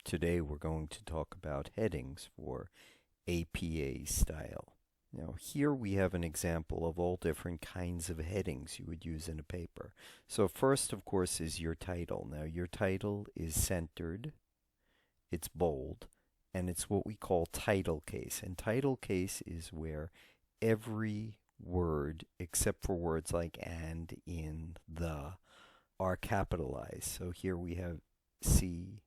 Today we're going to talk about headings for APA style. Now here we have an example of all different kinds of headings you would use in a paper. So first, of course, is your title. Now your title is centered, it's bold, and it's what we call title case. And title case is where every word, except for words like and, in, the, are capitalized. So here we have C,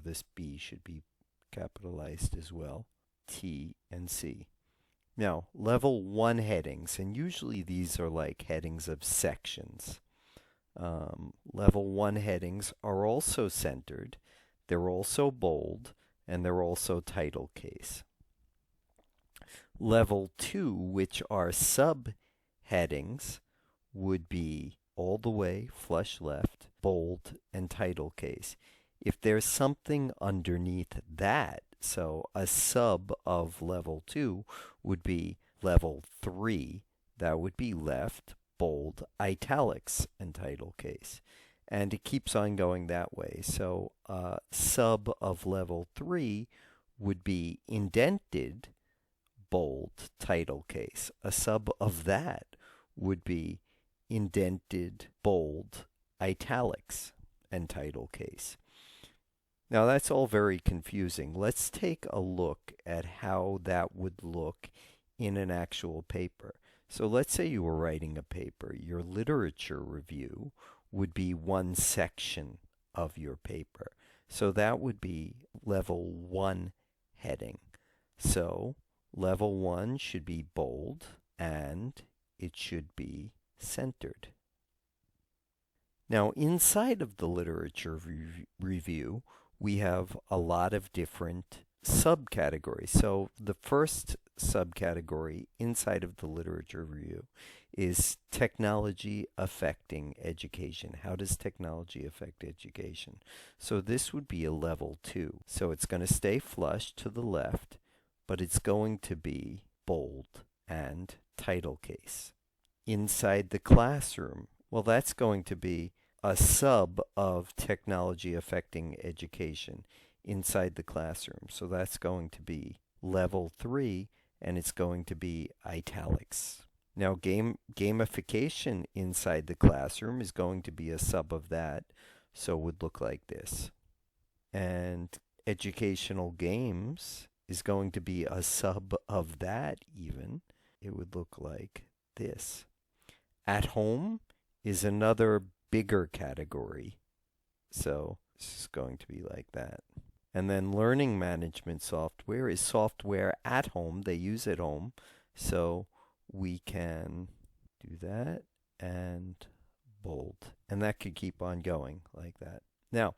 this B should be capitalized as well, T and C. Now, level 1 headings, and usually these are like headings of sections. Level 1 headings are also centered, they're also bold, and they're also title case. Level 2, which are subheadings, would be all the way, flush left, bold, and title case. If there's something underneath that, so a sub of level 2 would be level 3, that would be left, bold, italics, and title case. And it keeps on going that way. So a sub of level 3 would be indented, bold, title case. A sub of that would be indented, bold, italics, and title case. Now that's all very confusing. Let's take a look at how that would look in an actual paper. So let's say you were writing a paper. Your literature review would be one section of your paper. So that would be level 1 heading. So level 1 should be bold and it should be centered. Now inside of the literature review, we have a lot of different subcategories. So the first subcategory inside of the literature review is technology affecting education. How does technology affect education? So this would be a level 2. So it's going to stay flush to the left, but it's going to be bold and title case. Inside the classroom, well, that's going to be a sub of technology affecting education inside the classroom. So that's going to be level 3, and it's going to be italics. Now gamification inside the classroom is going to be a sub of that, so it would look like this. And educational games is going to be a sub of that even. It would look like this. At home is another bigger category. So this is going to be like that. And then learning management software is software at home. They use at home. So we can do that and bold. And that could keep on going like that. Now,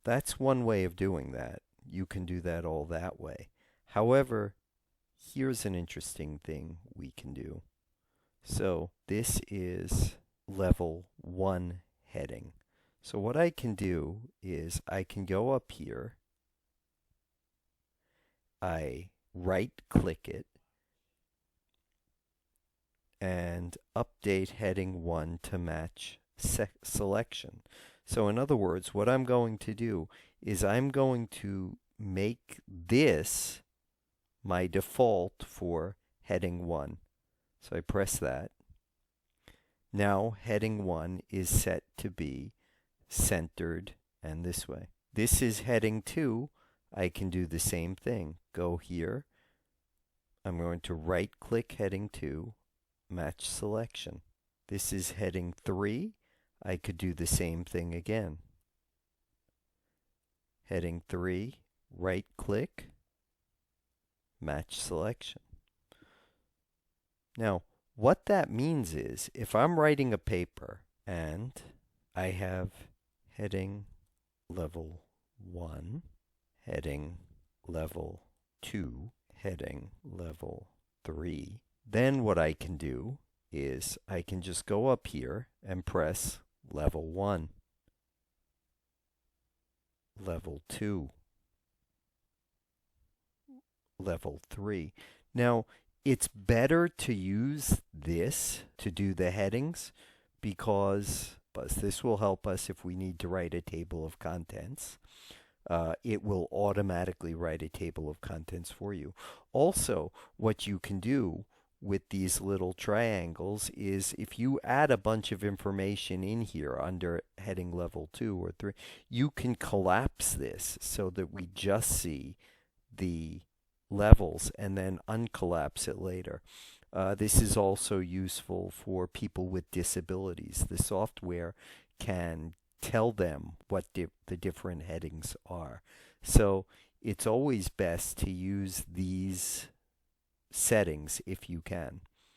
that's one way of doing that. You can do that all that way. However, here's an interesting thing we can do. So this is level 1 heading. So what I can do is I can go up here, I right click it, and update heading 1 to match selection. So in other words, what I'm going to do is I'm going to make this my default for heading 1. So I press that. Now heading 1 is set to be centered and this way. This is heading 2. I can do the same thing. Go here. I'm going to right click heading 2, match selection. This is heading 3. I could do the same thing again. Heading 3, right click, match selection. Now, what that means is if I'm writing a paper and I have heading level 1, heading level 2, heading level 3, then what I can do is I can just go up here and press level 1, level 2, level 3. Now, it's better to use this to do the headings because help us. This will help us if we need to write a table of contents. It will automatically write a table of contents for you. Also, what you can do with these little triangles is if you add a bunch of information in here under heading level 2 or 3, you can collapse this so that we just see the levels and then uncollapse it later. This is also useful for people with disabilities. The software can tell them what the different headings are. So it's always best to use these settings if you can.